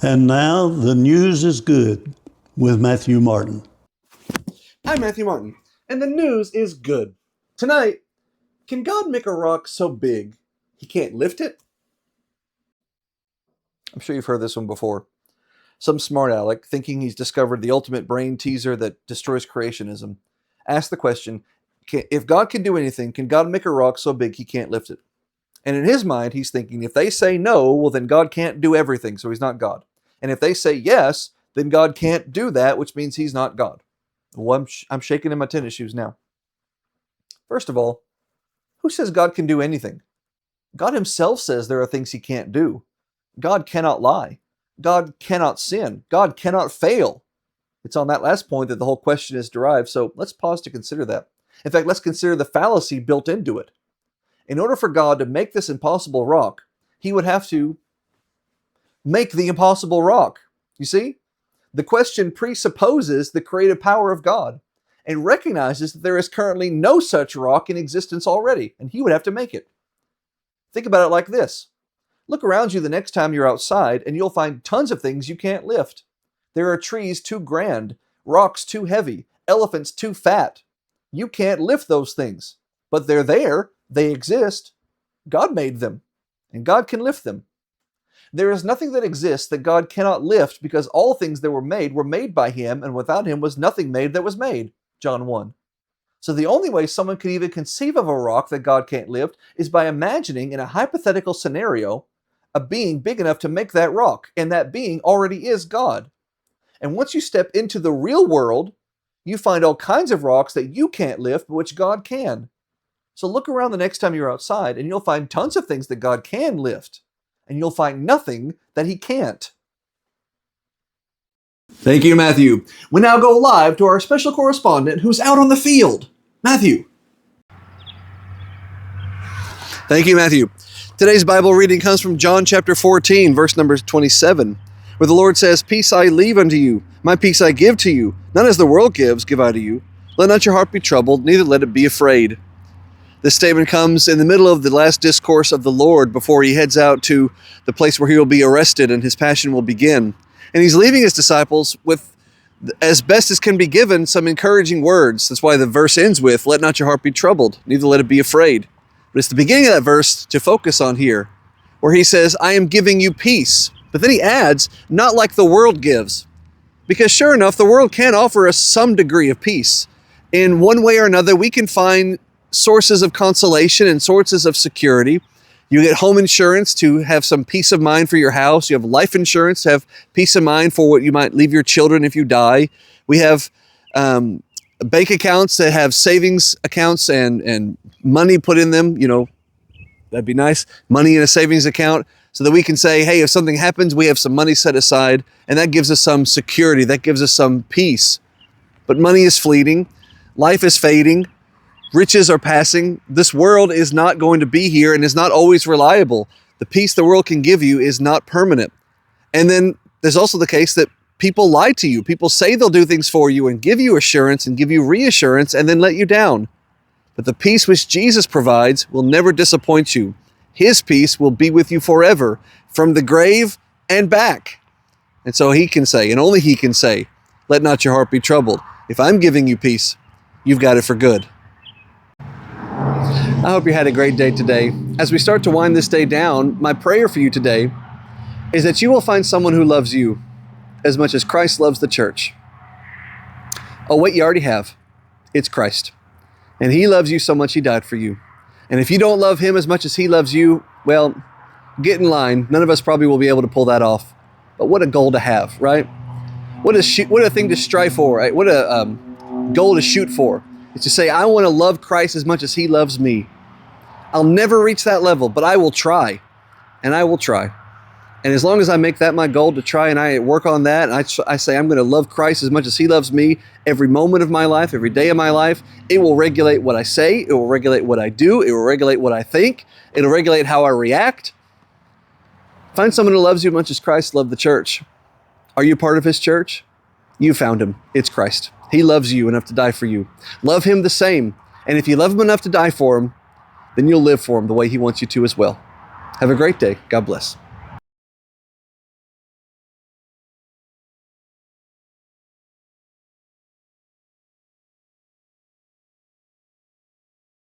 And now the news is good with Matthew Martin. I'm Matthew Martin, and the news is good. Tonight, can God make a rock so big he can't lift it? I'm sure you've heard this one before. Some smart aleck, thinking he's discovered the ultimate brain teaser that destroys creationism, asked the question, if God can do anything, can God make a rock so big he can't lift it? And in his mind, he's thinking, if they say no, well, then God can't do everything, so he's not God. And if they say yes, then God can't do that, which means he's not God. Well, I'm shaking in my tennis shoes now. First of all, who says God can do anything? God himself says there are things he can't do. God cannot lie. God cannot sin. God cannot fail. It's on that last point that the whole question is derived, so let's pause to consider that. In fact, let's consider the fallacy built into it. In order for God to make this impossible rock, he would have to make the impossible rock. You see? The question presupposes the creative power of God and recognizes that there is currently no such rock in existence already, and he would have to make it. Think about it like this. Look around you the next time you're outside, and you'll find tons of things you can't lift. There are trees too grand, rocks too heavy, elephants too fat. You can't lift those things, but they're there. They exist. God made them, and God can lift them. There is nothing that exists that God cannot lift because all things that were made by him, and without him was nothing made that was made. John 1. So the only way someone can even conceive of a rock that God can't lift is by imagining in a hypothetical scenario a being big enough to make that rock, and that being already is God. And once you step into the real world, you find all kinds of rocks that you can't lift, but which God can. So look around the next time you're outside, and you'll find tons of things that God can lift, and you'll find nothing that he can't. Thank you, Matthew. We now go live to our special correspondent who's out on the field. Matthew. Thank you, Matthew. Today's Bible reading comes from John chapter 14, verse number 27, where the Lord says, "Peace I leave unto you, my peace I give to you. Not as the world gives, give I to you. Let not your heart be troubled, neither let it be afraid." This statement comes in the middle of the last discourse of the Lord before he heads out to the place where he will be arrested and his passion will begin. And he's leaving his disciples with, as best as can be given, some encouraging words. That's why the verse ends with, "Let not your heart be troubled, neither let it be afraid." But it's the beginning of that verse to focus on here, where he says, "I am giving you peace." But then he adds, "Not like the world gives." Because sure enough, the world can offer us some degree of peace. In one way or another, we can find sources of consolation and sources of security. You get home insurance to have some peace of mind for your house. You have life insurance to have peace of mind for what you might leave your children if you die. We have bank accounts that have savings accounts and money put in them. You know, that'd be nice. Money in a savings account so that we can say, hey, if something happens, we have some money set aside, and that gives us some security. That gives us some peace. But money is fleeting. Life is fading. Riches are passing. This world is not going to be here and is not always reliable. The peace the world can give you is not permanent. And then there's also the case that people lie to you. People say they'll do things for you and give you assurance and give you reassurance and then let you down. But the peace which Jesus provides will never disappoint you. His peace will be with you forever, from the grave and back. And so he can say, and only he can say, let not your heart be troubled. If I'm giving you peace, you've got it for good. I hope you had a great day today. As we start to wind this day down, my prayer for you today is that you will find someone who loves you as much as Christ loves the church. Oh, wait, you already have. It's Christ. And he loves you so much he died for you. And if you don't love him as much as he loves you, well, get in line. None of us probably will be able to pull that off. But what a goal to have, right? What a thing to strive for, right? What a goal to shoot for. It's to say, I want to love Christ as much as he loves me. I'll never reach that level, but I will try. And I will try. And as long as I make that my goal to try and I work on that, and I say I'm going to love Christ as much as he loves me every moment of my life, every day of my life, it will regulate what I say, it will regulate what I do, it will regulate what I think, it'll regulate how I react. Find someone who loves you as much as Christ loved the church. Are you part of his church? You found him. It's Christ. He loves you enough to die for you. Love him the same. And if you love him enough to die for him, then you'll live for him the way he wants you to as well. Have a great day. God bless.